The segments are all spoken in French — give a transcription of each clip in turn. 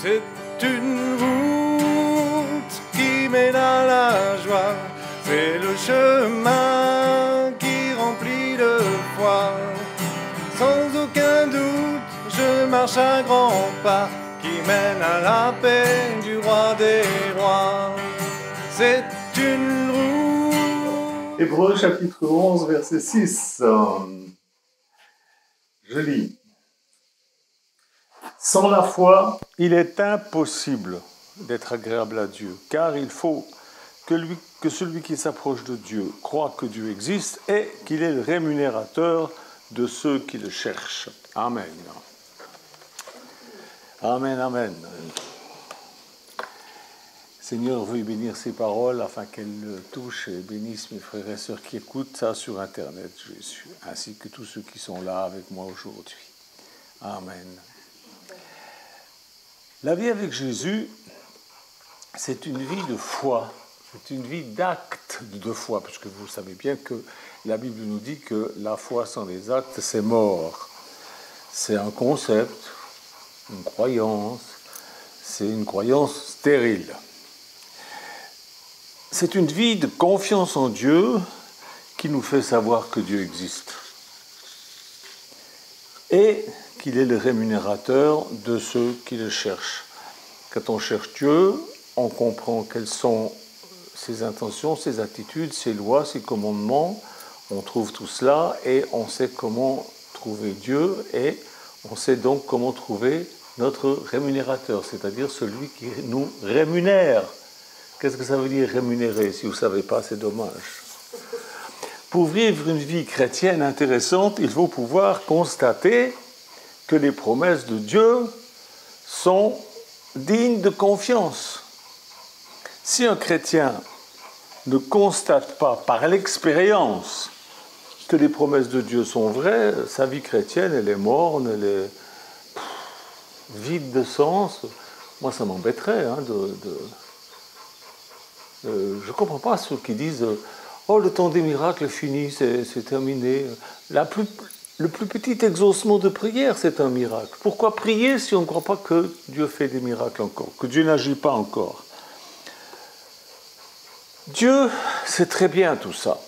C'est une route qui mène à la joie, c'est le chemin qui remplit de foi. Sans aucun doute, je marche à grands pas qui mène à la paix du roi des rois. C'est une route. Hébreux chapitre 11, verset 6. Je lis. Sans la foi, il est impossible d'être agréable à Dieu, car il faut que celui qui s'approche de Dieu croit que Dieu existe et qu'il est le rémunérateur de ceux qui le cherchent. Amen. Amen, amen. Seigneur, veuille bénir ces paroles afin qu'elles touchent et bénissent mes frères et sœurs qui écoutent ça sur Internet, Jésus, ainsi que tous ceux qui sont là avec moi aujourd'hui. Amen. La vie avec Jésus, c'est une vie de foi, c'est une vie d'acte de foi, puisque vous savez bien que la Bible nous dit que la foi sans les actes, c'est mort. C'est un concept, une croyance, c'est une croyance stérile. C'est une vie de confiance en Dieu qui nous fait savoir que Dieu existe et qu'il est le rémunérateur de ceux qui le cherchent. Quand on cherche Dieu, on comprend quelles sont ses intentions, ses attitudes, ses lois, ses commandements. On trouve tout cela et on sait comment trouver Dieu et on sait donc comment trouver notre rémunérateur, c'est-à-dire celui qui nous rémunère. Qu'est-ce que ça veut dire rémunérer? Si vous ne savez pas, c'est dommage. Pour vivre une vie chrétienne intéressante, il faut pouvoir constater que les promesses de Dieu sont dignes de confiance. Si un chrétien ne constate pas par l'expérience que les promesses de Dieu sont vraies, sa vie chrétienne, elle est morne, elle est vide de sens. Moi, ça m'embêterait. Je ne comprends pas ceux qui disent « Oh, le temps des miracles est fini, c'est terminé. » Le plus petit exaucement de prière, c'est un miracle. Pourquoi prier si on ne croit pas que Dieu fait des miracles encore, que Dieu n'agit pas encore? Dieu sait très bien tout ça.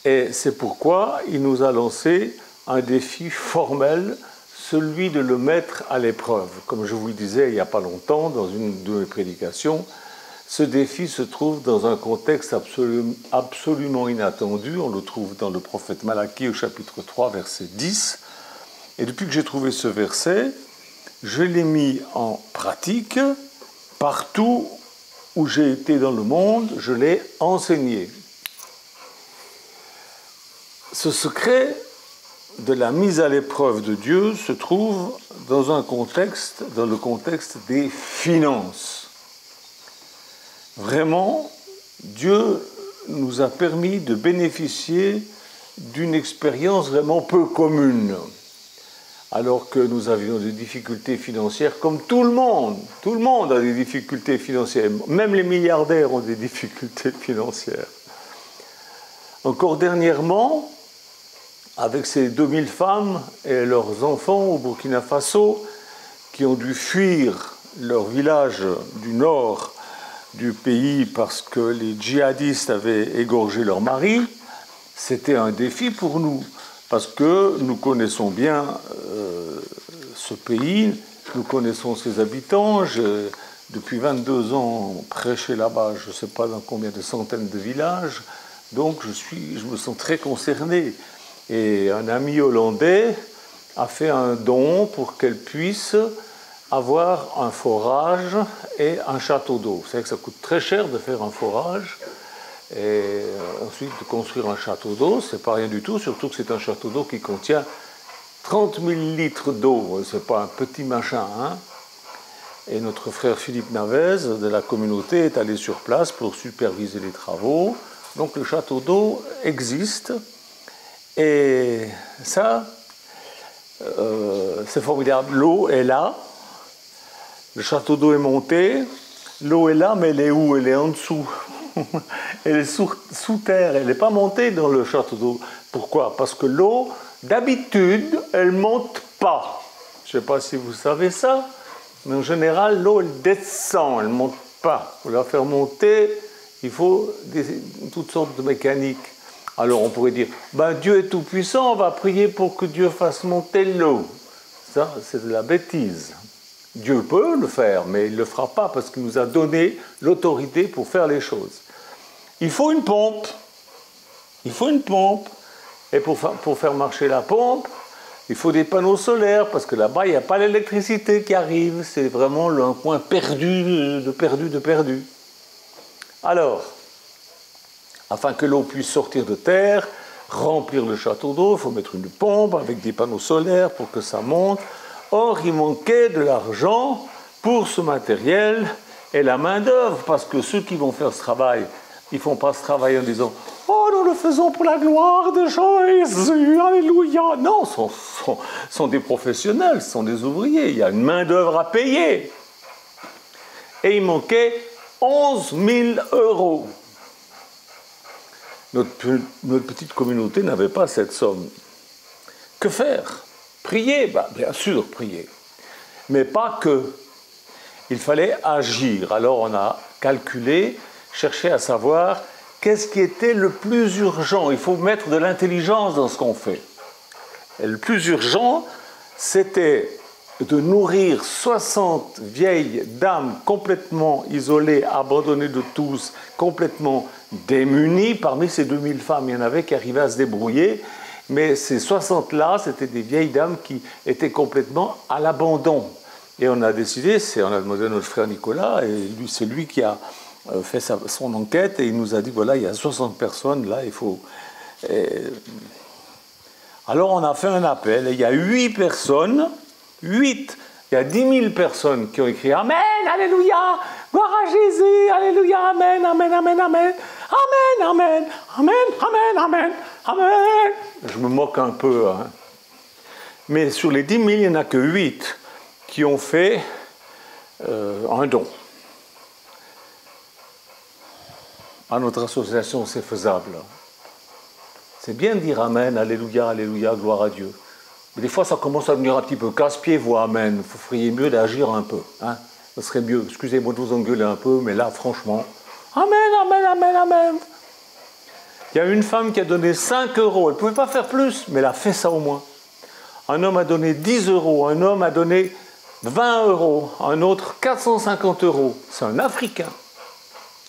Et c'est pourquoi il nous a lancé un défi formel, celui de le mettre à l'épreuve. Comme je vous le disais il n'y a pas longtemps, dans une de mes prédications, ce défi se trouve dans un contexte absolument inattendu. On le trouve dans le prophète Malachie au chapitre 3, verset 10. Et depuis que j'ai trouvé ce verset, je l'ai mis en pratique. Partout où j'ai été dans le monde, je l'ai enseigné. Ce secret de la mise à l'épreuve de Dieu se trouve dans le contexte des finances. Vraiment, Dieu nous a permis de bénéficier d'une expérience vraiment peu commune. Alors que nous avions des difficultés financières, comme tout le monde a des difficultés financières, même les milliardaires ont des difficultés financières. Encore dernièrement, avec ces 2000 femmes et leurs enfants au Burkina Faso, qui ont dû fuir leur village du nord du pays parce que les djihadistes avaient égorgé leur mari, c'était un défi pour nous, parce que nous connaissons bien ce pays, nous connaissons ses habitants. Depuis 22 ans, prêché là-bas, je ne sais pas dans combien de centaines de villages, donc je me sens très concerné. Et un ami hollandais a fait un don pour qu'elle puisse avoir un forage et un château d'eau. Vous savez que ça coûte très cher de faire un forage et ensuite de construire un château d'eau, c'est pas rien du tout, surtout que c'est un château d'eau qui contient 30 000 litres d'eau, c'est pas un petit machin, hein. Et notre frère Philippe Navez de la communauté est allé sur place pour superviser les travaux. Donc le château d'eau existe et ça, c'est formidable. L'eau est là. Le château d'eau est monté, l'eau est là, mais elle est où? Elle est en dessous. Elle est sous terre, elle n'est pas montée dans le château d'eau. Pourquoi? Parce que l'eau, d'habitude, elle ne monte pas. Je ne sais pas si vous savez ça, Mais en général, l'eau, elle descend, elle ne monte pas. Pour la faire monter, il faut toutes sortes de mécaniques. Alors on pourrait dire, ben, Dieu est tout-puissant, on va prier pour que Dieu fasse monter l'eau. Ça, c'est de la bêtise. Dieu peut le faire, mais il ne le fera pas parce qu'il nous a donné l'autorité pour faire les choses. Il faut une pompe. Il faut une pompe. Et pour faire marcher la pompe, il faut des panneaux solaires, parce que là-bas, il n'y a pas l'électricité qui arrive. C'est vraiment un point perdu, de perdu. Alors, afin que l'eau puisse sortir de terre, remplir le château d'eau, il faut mettre une pompe avec des panneaux solaires pour que ça monte. Or, il manquait de l'argent pour ce matériel et la main-d'œuvre, parce que ceux qui vont faire ce travail, ils ne font pas ce travail en disant « Oh, nous le faisons pour la gloire de Jésus, alléluia !» Non, ce sont des professionnels, ce sont des ouvriers, il y a une main-d'œuvre à payer. Et il manquait 11 000 €. Notre petite communauté n'avait pas cette somme. Que faire? Prier? Ben, bien sûr, prier. Mais pas que. Il fallait agir. Alors on a calculé, cherché à savoir qu'est-ce qui était le plus urgent. Il faut mettre de l'intelligence dans ce qu'on fait. Et le plus urgent, c'était de nourrir 60 vieilles dames complètement isolées, abandonnées de tous, complètement démunies. Parmi ces 2000 femmes, il y en avait qui arrivaient à se débrouiller, mais ces 60-là, c'était des vieilles dames qui étaient complètement à l'abandon. Et on a décidé, on a demandé à notre frère Nicolas, et c'est lui qui a fait son enquête, et il nous a dit, voilà, il y a 60 personnes, là, il faut... Alors on a fait un appel, et il y a 8 personnes, il y a 10 000 personnes qui ont écrit « Amen, Alléluia, gloire à Jésus, Alléluia, Amen, Amen, Amen, Amen, Amen, Amen, Amen, Amen, Amen, Amen. » Je me moque un peu, hein. Mais sur les 10 000, il n'y en a que 8 qui ont fait un don. À notre association, c'est faisable. C'est bien de dire Amen, Alléluia, Alléluia, gloire à Dieu. Mais des fois, ça commence à devenir un petit peu casse-pied, vous, Amen. Vous feriez mieux d'agir un peu. Hein? Ce serait mieux. Excusez-moi de vous engueuler un peu, mais là, franchement, Amen, Amen, Amen, Amen. Il y a une femme qui a donné 5 €. Elle ne pouvait pas faire plus, mais elle a fait ça au moins. Un homme a donné 10 €. Un homme a donné 20 €. Un autre, 450 €. C'est un Africain.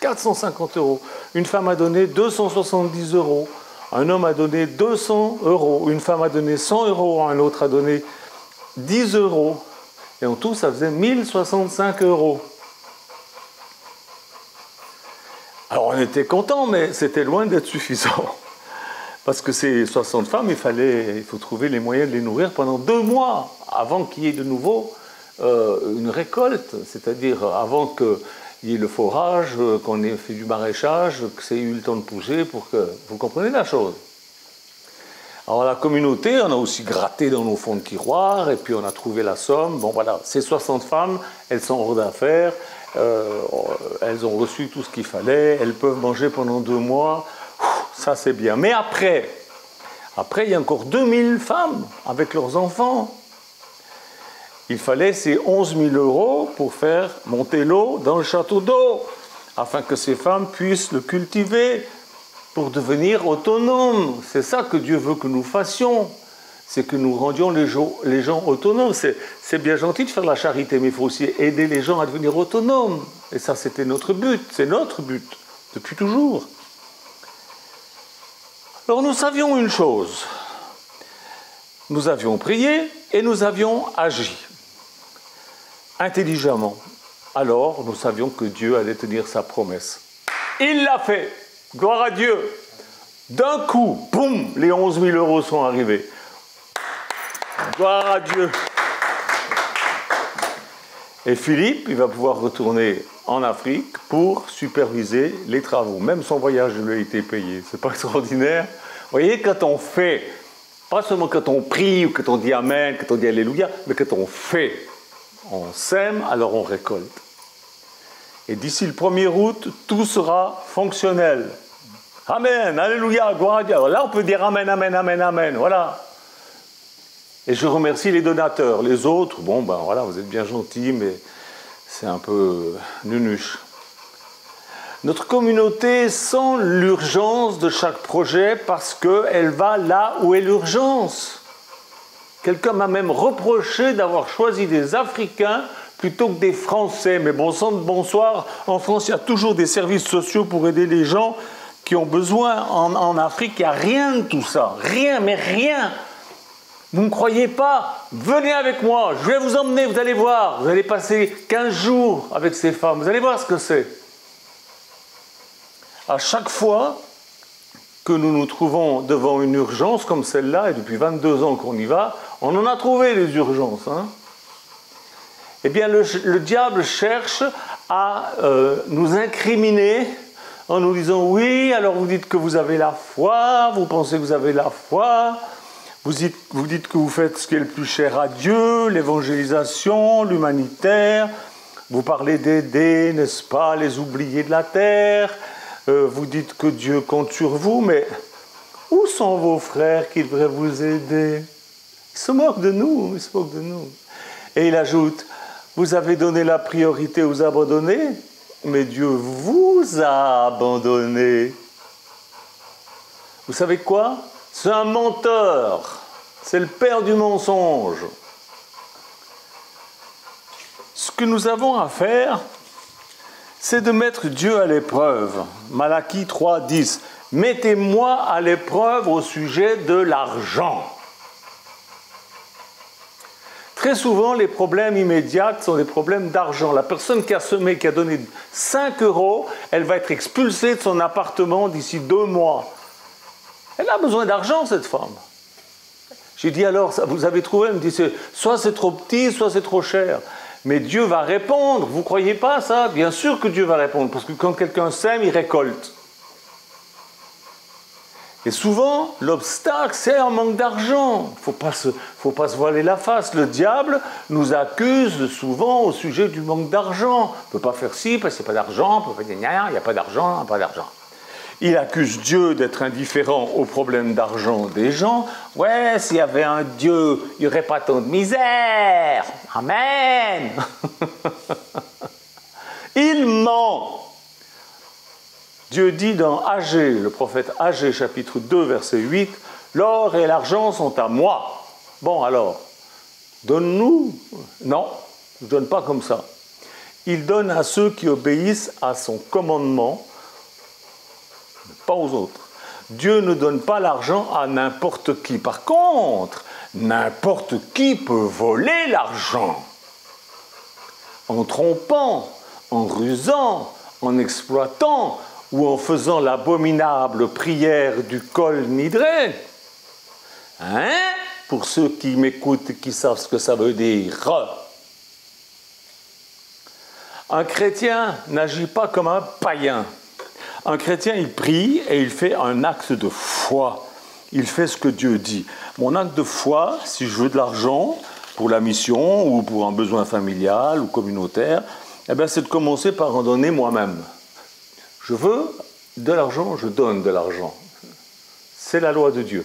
450 €. Une femme a donné 270 €. Un homme a donné 200 €, une femme a donné 100 €, un autre a donné 10 €. Et en tout, ça faisait 1065 €. Alors on était contents, mais c'était loin d'être suffisant. Parce que ces 60 femmes, il faut trouver les moyens de les nourrir pendant 2 mois, avant qu'il y ait de nouveau une récolte, c'est-à-dire avant qu'il y ait le forage, qu'on ait fait du maraîchage, que ça ait eu le temps de pousser pour que... Vous comprenez la chose? Alors la communauté, on a aussi gratté dans nos fonds de tiroir, et puis on a trouvé la somme. Bon voilà, ces 60 femmes, elles sont hors d'affaires, elles ont reçu tout ce qu'il fallait, elles peuvent manger pendant 2 mois, ça c'est bien. Mais après, il y a encore 2000 femmes avec leurs enfants. Il fallait ces 11 000 € pour faire monter l'eau dans le château d'eau, afin que ces femmes puissent le cultiver pour devenir autonomes. C'est ça que Dieu veut que nous fassions, c'est que nous rendions les gens autonomes. C'est bien gentil de faire la charité, mais il faut aussi aider les gens à devenir autonomes. Et ça, c'était notre but, c'est notre but, depuis toujours. Alors nous savions une chose, nous avions prié et nous avions agi intelligemment. Alors nous savions que Dieu allait tenir sa promesse. Il l'a fait, gloire à Dieu. D'un coup, boum, les 11 000 € sont arrivés. Gloire à Dieu. Et Philippe, il va pouvoir retourner en Afrique pour superviser les travaux. Même son voyage lui a été payé. C'est pas extraordinaire? Vous voyez, quand on fait, pas seulement quand on prie ou quand on dit Amen, quand on dit Alléluia, mais quand on fait, on sème, alors on récolte. Et d'ici le 1er août, tout sera fonctionnel. Amen, Alléluia, gloire à Dieu. Alors là, on peut dire Amen, Amen, Amen, Amen. Voilà. Et je remercie les donateurs. Les autres, bon, ben voilà, vous êtes bien gentils, mais c'est un peu nunuche. Notre communauté sent l'urgence de chaque projet parce qu'elle va là où est l'urgence. Quelqu'un m'a même reproché d'avoir choisi des Africains plutôt que des Français. Mais bon sang de bonsoir, en France, il y a toujours des services sociaux pour aider les gens qui ont besoin. En Afrique, il n'y a rien de tout ça. Rien, mais rien. Vous ne me croyez pas? Venez avec moi, je vais vous emmener, vous allez voir. Vous allez passer 15 jours avec ces femmes, vous allez voir ce que c'est. À chaque fois que nous nous trouvons devant une urgence comme celle-là, et depuis 22 ans qu'on y va, on en a trouvé les urgences. Hein. Eh bien, le diable cherche à nous incriminer en nous disant « Oui, alors vous dites que vous avez la foi, vous pensez que vous avez la foi, vous dites que vous faites ce qui est le plus cher à Dieu, l'évangélisation, l'humanitaire, vous parlez d'aider, n'est-ce pas, les oubliés de la terre, vous dites que Dieu compte sur vous, mais où sont vos frères qui devraient vous aider? Ils se moquent de nous, ils se moquent de nous. » Et il ajoute « Vous avez donné la priorité aux abandonnés, mais Dieu vous a abandonnés. » Vous savez quoi? C'est un menteur. C'est le père du mensonge. Ce que nous avons à faire, c'est de mettre Dieu à l'épreuve. Malachie 3, 10. Mettez-moi à l'épreuve au sujet de l'argent. Très souvent, les problèmes immédiats sont des problèmes d'argent. La personne qui a semé, qui a donné 5 €, elle va être expulsée de son appartement d'ici 2 mois. Elle a besoin d'argent, cette femme. J'ai dit alors, vous avez trouvé? Elle me dit, soit c'est trop petit, soit c'est trop cher. Mais Dieu va répondre. Vous ne croyez pas ça? Bien sûr que Dieu va répondre, parce que quand quelqu'un sème, il récolte. Et souvent, l'obstacle, c'est un manque d'argent. Il ne faut pas se voiler la face. Le diable nous accuse souvent au sujet du manque d'argent. On ne peut pas faire ci, parce qu'il n'y a pas d'argent. On ne peut pas dire, il n'y a pas d'argent, pas d'argent. Il accuse Dieu d'être indifférent aux problèmes d'argent des gens. Ouais, s'il y avait un Dieu, il n'y aurait pas tant de misère. Amen. Il ment. Dieu dit dans Agée, le prophète Agée, chapitre 2, verset 8, « L'or et l'argent sont à moi. » Bon alors, donne-nous. Non, je ne donne pas comme ça. Il donne à ceux qui obéissent à son commandement, pas aux autres. Dieu ne donne pas l'argent à n'importe qui. Par contre, n'importe qui peut voler l'argent. En trompant, en rusant, en exploitant ou en faisant l'abominable prière du col nidré. Hein? Pour ceux qui m'écoutent et qui savent ce que ça veut dire. Un chrétien n'agit pas comme un païen. Un chrétien, il prie et il fait un acte de foi. Il fait ce que Dieu dit. Mon acte de foi, si je veux de l'argent pour la mission ou pour un besoin familial ou communautaire, eh bien, c'est de commencer par en donner moi-même. Je veux de l'argent, je donne de l'argent. C'est la loi de Dieu.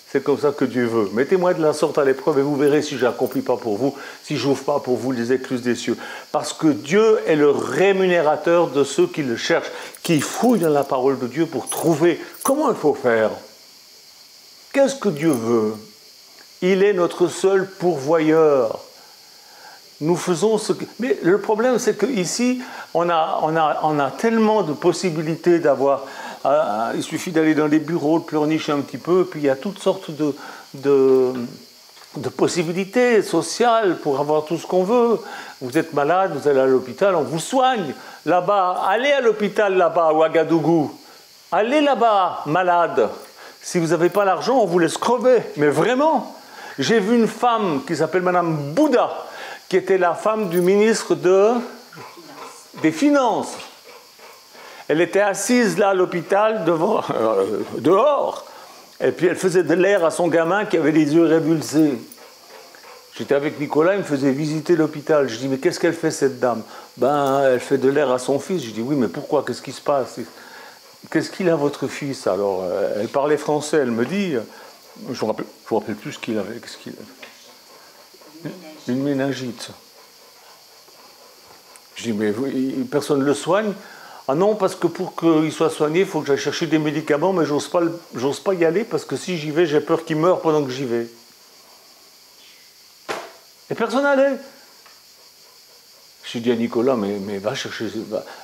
C'est comme ça que Dieu veut. Mettez-moi de la sorte à l'épreuve et vous verrez si je n'accomplis pas pour vous, si je n'ouvre pas pour vous les écluses des cieux. Parce que Dieu est le rémunérateur de ceux qui le cherchent, qui fouillent dans la parole de Dieu pour trouver comment il faut faire. Qu'est-ce que Dieu veut? Il est notre seul pourvoyeur. Nous faisons ce que... Mais le problème, c'est qu'ici, on a tellement de possibilités d'avoir... il suffit d'aller dans les bureaux, de pleurnicher un petit peu, puis il y a toutes sortes de possibilités sociales pour avoir tout ce qu'on veut. Vous êtes malade, vous allez à l'hôpital, on vous soigne. Là-bas, allez à l'hôpital là-bas, à Ouagadougou. Allez là-bas, malade. Si vous n'avez pas l'argent, on vous laisse crever. Mais vraiment, j'ai vu une femme qui s'appelle Madame Bouddha, qui était la femme du ministre des Finances. Elle était assise là à l'hôpital, dehors, et puis elle faisait de l'air à son gamin qui avait les yeux révulsés. J'étais avec Nicolas, il me faisait visiter l'hôpital. Je dis, mais qu'est-ce qu'elle fait cette dame? Ben, elle fait de l'air à son fils. Je dis, oui, mais pourquoi? Qu'est-ce qui se passe? Qu'est-ce qu'il a, votre fils? Alors, elle parlait français, elle me dit, je ne me rappelle plus ce qu'il avait. Une méningite. Je dis, mais personne ne le soigne? Ah non, parce que pour qu'il soit soigné, il faut que j'aille chercher des médicaments, mais j'ose pas y aller parce que si j'y vais, j'ai peur qu'il meure pendant que j'y vais. Et personne n'allait. J'ai dit à Nicolas, mais va chercher,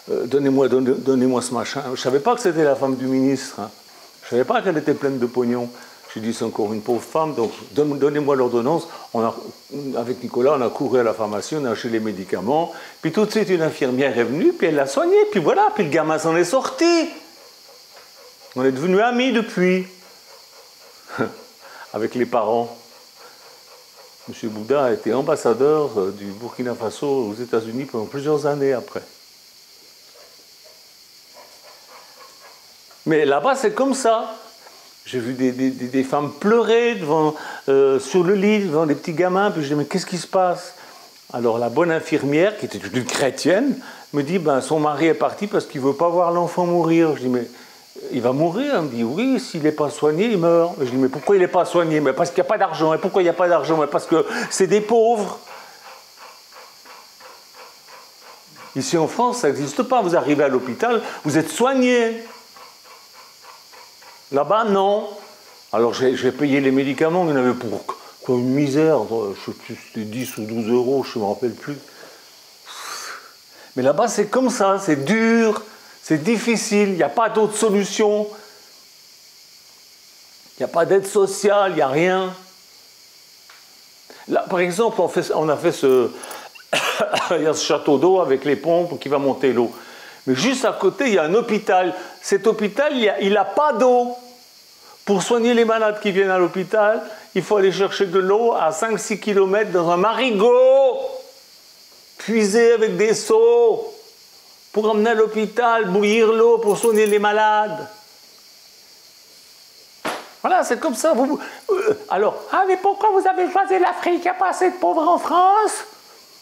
donnez-moi ce machin. Je ne savais pas que c'était la femme du ministre. Hein. Je ne savais pas qu'elle était pleine de pognon. J'ai dit, c'est encore une pauvre femme, donc donnez-moi l'ordonnance. Avec Nicolas, on a couru à la pharmacie, on a acheté les médicaments. Puis tout de suite, une infirmière est venue, puis elle l'a soigné. Puis voilà, puis le gamin s'en est sorti. On est devenus amis depuis. Avec les parents. M. Bouddha a été ambassadeur du Burkina Faso aux États-Unis pendant plusieurs années après. Mais là-bas, c'est comme ça. J'ai vu des femmes pleurer sur le lit devant des petits gamins. Puis je dis, mais qu'est-ce qui se passe? Alors la bonne infirmière, qui était une chrétienne, me dit, son mari est parti parce qu'il ne veut pas voir l'enfant mourir. Je dis, mais il va mourir? Elle me dit, oui, s'il n'est pas soigné, il meurt. Je dis, mais pourquoi il n'est pas soigné? Mais parce qu'il n'y a pas d'argent. Et pourquoi il n'y a pas d'argent? Mais parce que c'est des pauvres. Ici en France, ça n'existe pas. Vous arrivez à l'hôpital, vous êtes soigné. Là-bas, non. Alors j'ai payé les médicaments, il y en avait pour quoi, une misère. Je sais plus, c'était 10 ou 12 euros, je ne me rappelle plus. Mais là-bas, c'est comme ça, c'est dur, c'est difficile, il n'y a pas d'autre solution. Il n'y a pas d'aide sociale, il n'y a rien. Là, par exemple, on a fait il y a ce château d'eau avec les pompes qui va monter l'eau. Mais juste à côté, il y a un hôpital. Cet hôpital, il n'a pas d'eau. Pour soigner les malades qui viennent à l'hôpital, il faut aller chercher de l'eau à 5-6 km dans un marigot, puiser avec des seaux, pour emmener à l'hôpital, bouillir l'eau pour soigner les malades. Voilà, c'est comme ça. Alors, mais pourquoi vous avez choisi l'Afrique? Il n'y a pas assez de pauvres en France?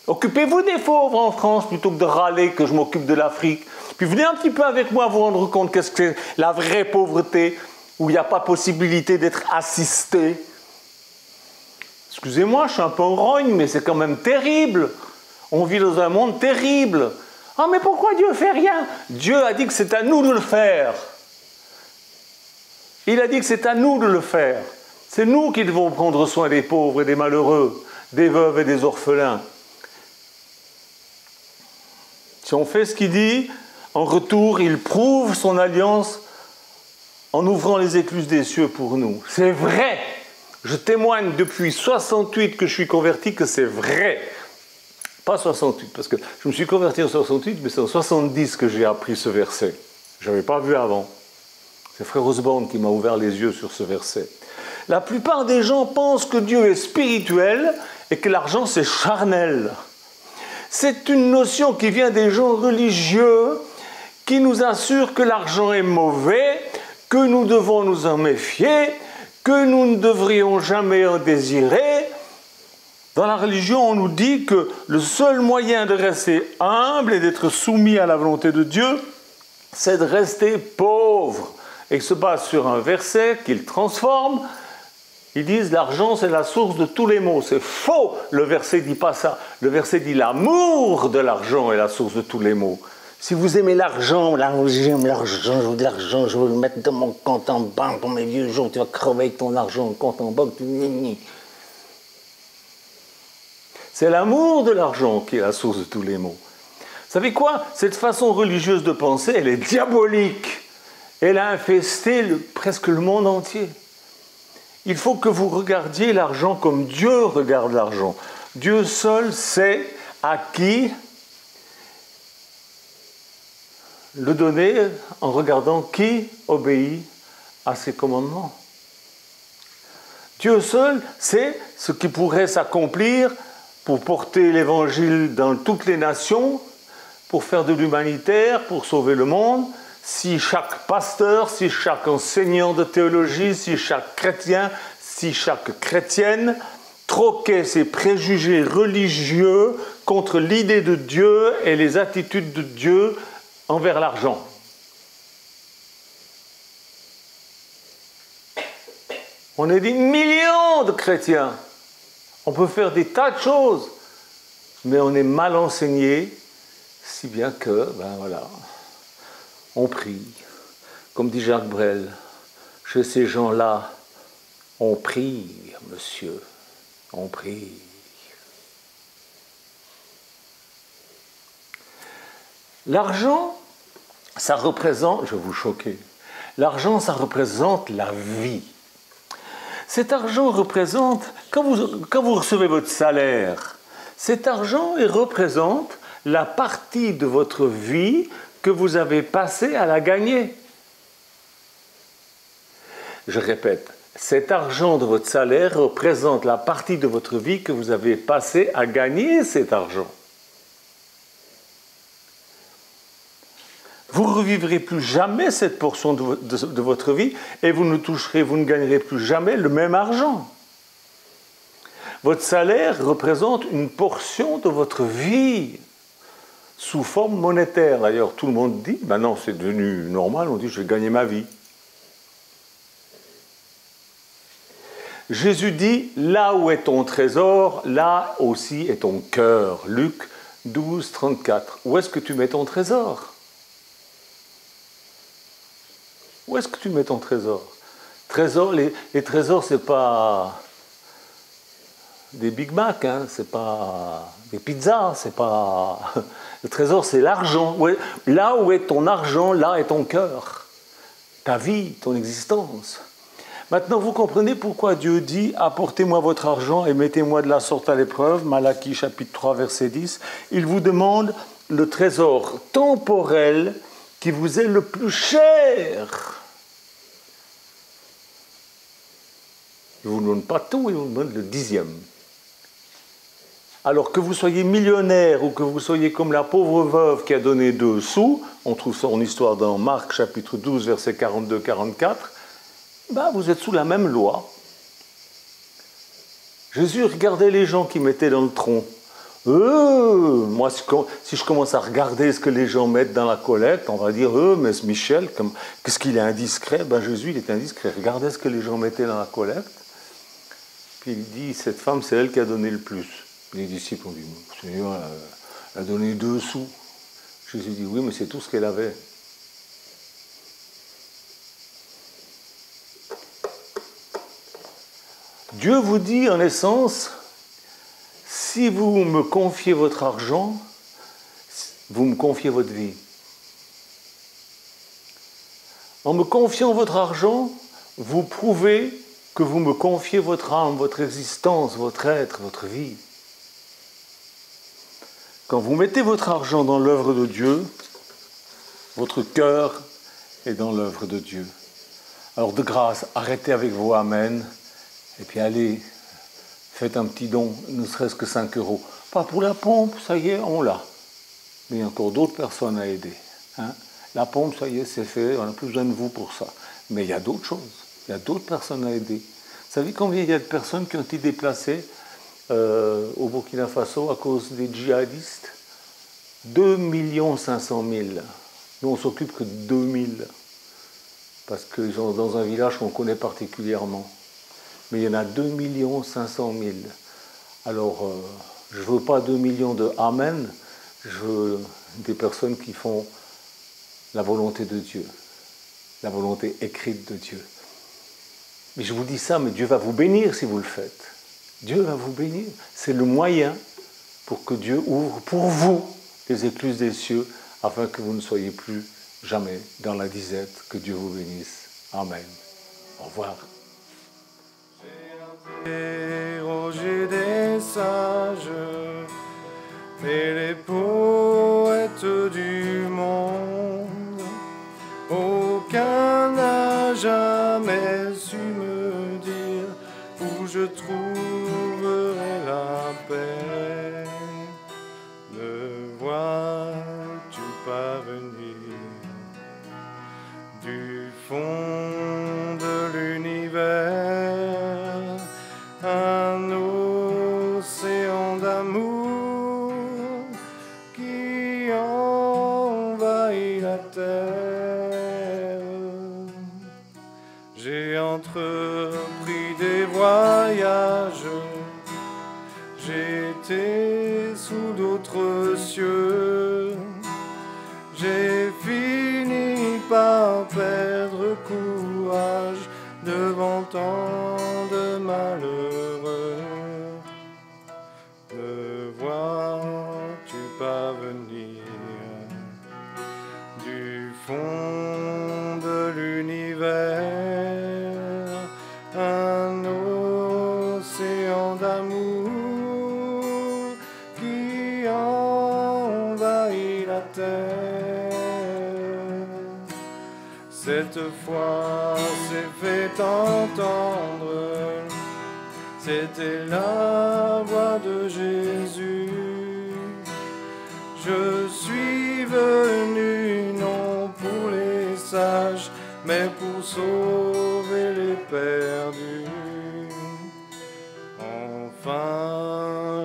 Occupez-vous des pauvres en France plutôt que de râler que je m'occupe de l'Afrique. Puis venez un petit peu avec moi vous rendre compte qu'est-ce que c'est la vraie pauvreté, où il n'y a pas possibilité d'être assisté. Excusez-moi, je suis un peu en rogne, mais c'est quand même terrible. On vit dans un monde terrible. Ah, mais pourquoi Dieu ne fait rien? Dieu a dit que c'est à nous de le faire. Il a dit que c'est à nous de le faire. C'est nous qui devons prendre soin des pauvres et des malheureux, des veuves et des orphelins. Si on fait ce qu'il dit, en retour, il prouve son alliance en ouvrant les écluses des cieux pour nous. C'est vrai. Je témoigne depuis 68 que je suis converti que c'est vrai. Pas 68, parce que je me suis converti en 68, mais c'est en 70 que j'ai appris ce verset. Je n'avais pas vu avant. C'est Frère Osborne qui m'a ouvert les yeux sur ce verset. La plupart des gens pensent que Dieu est spirituel et que l'argent c'est charnel. C'est une notion qui vient des gens religieux qui nous assurent que l'argent est mauvais, que nous devons nous en méfier, que nous ne devrions jamais en désirer. Dans la religion, on nous dit que le seul moyen de rester humble et d'être soumis à la volonté de Dieu, c'est de rester pauvre. Et il se base sur un verset qu'il transforme. Ils disent l'argent c'est la source de tous les maux. C'est faux, le verset ne dit pas ça. Le verset dit l'amour de l'argent est la source de tous les maux. Si vous aimez l'argent, j'aime l'argent, je veux de l'argent, je veux le mettre dans mon compte en banque pour mes vieux jours, tu vas crever avec ton argent, compte en banque. C'est l'amour de l'argent qui est la source de tous les maux. Vous savez quoi? Cette façon religieuse de penser, elle est diabolique. Elle a infesté presque le monde entier. Il faut que vous regardiez l'argent comme Dieu regarde l'argent. Dieu seul sait à qui le donner en regardant qui obéit à ses commandements. Dieu seul sait ce qui pourrait s'accomplir pour porter l'évangile dans toutes les nations, pour faire de l'humanitaire, pour sauver le monde, si chaque pasteur, si chaque enseignant de théologie, si chaque chrétien, si chaque chrétienne troquait ses préjugés religieux contre l'idée de Dieu et les attitudes de Dieu envers l'argent. On est des millions de chrétiens. On peut faire des tas de choses, mais on est mal enseigné, si bien que, ben voilà, on prie. Comme dit Jacques Brel, chez ces gens-là, on prie, monsieur, on prie. L'argent, ça représente, je vais vous choquer, l'argent, ça représente la vie. Cet argent représente, quand vous recevez votre salaire, cet argent il représente la partie de votre vie que vous avez passée à la gagner. Je répète, cet argent de votre salaire représente la partie de votre vie que vous avez passée à gagner cet argent. Vous ne revivrez plus jamais cette portion de votre vie et vous ne gagnerez plus jamais le même argent. Votre salaire représente une portion de votre vie sous forme monétaire. D'ailleurs, tout le monde dit, maintenant c'est devenu normal, on dit je vais gagner ma vie. Jésus dit, là où est ton trésor, là aussi est ton cœur. Luc 12, 34. Où est-ce que tu mets ton trésor ? Où est-ce que tu mets ton trésor ? Les trésors, ce n'est pas des Big Mac, hein, c'est pas des pizzas, c'est pas... Le trésor, c'est l'argent. Là où est ton argent, là est ton cœur. Ta vie, ton existence. Maintenant, vous comprenez pourquoi Dieu dit « Apportez-moi votre argent et mettez-moi de la sorte à l'épreuve » Malachie chapitre 3, verset 10. Il vous demande le trésor temporel qui vous est le plus cher. Il ne vous donne pas tout, il vous donne le 10e. Alors que vous soyez millionnaire ou que vous soyez comme la pauvre veuve qui a donné 2 sous, on trouve son histoire dans Marc chapitre 12, verset 42-44, ben vous êtes sous la même loi. Jésus regardait les gens qui mettaient dans le tronc. Moi, si je commence à regarder ce que les gens mettent dans la collecte, on va dire, mais ce Michel, qu'est-ce qu'il est indiscret ? Ben Jésus, il est indiscret. Regardez ce que les gens mettaient dans la collecte. Puis il dit, cette femme, c'est elle qui a donné le plus. Les disciples ont dit, Seigneur, elle a donné 2 sous. Jésus dit, oui, mais c'est tout ce qu'elle avait. Dieu vous dit, en essence, si vous me confiez votre argent, vous me confiez votre vie. En me confiant votre argent, vous prouvez que vous me confiez votre âme, votre existence, votre être, votre vie. Quand vous mettez votre argent dans l'œuvre de Dieu, votre cœur est dans l'œuvre de Dieu. Alors de grâce, arrêtez avec vos amen, et puis allez, faites un petit don, ne serait-ce que 5 €. Pas pour la pompe, ça y est, on l'a. Mais il y a encore d'autres personnes à aider. Hein. La pompe, ça y est, c'est fait, on n'a plus besoin de vous pour ça. Mais il y a d'autres choses, il y a d'autres personnes à aider. Vous savez combien il y a de personnes qui ont été déplacées au Burkina Faso à cause des djihadistes ? 2 500 000. Nous, on ne s'occupe que de 2 000. Parce qu'ils sont dans un village qu'on connaît particulièrement. Mais il y en a 2 500 000. Alors, je ne veux pas 2 millions de Amen, je veux des personnes qui font la volonté de Dieu, la volonté écrite de Dieu. Mais je vous dis ça, mais Dieu va vous bénir si vous le faites. Dieu va vous bénir. C'est le moyen pour que Dieu ouvre pour vous les écluses des cieux, afin que vous ne soyez plus jamais dans la disette. Que Dieu vous bénisse. Amen. Au revoir. Interrogé des sages et les poètes du monde, aucun n'a jamais su me dire où je trouverai la paix. Me vois-tu parvenir du fond de l'univers, un océan d'amour qui envahit la terre. J'ai entrepris des voyages J'étais sous d'autres cieux, j'ai fini par perdre courage devant tant de malheureux. Me vois-tu pas venir du fond de l'univers, un océan d'amour qui envahit la terre. Cette fois s'est fait entendre, c'était la voix de Jésus. Je suis venu non pour les sages, mais pour sauver les perdus. Enfin,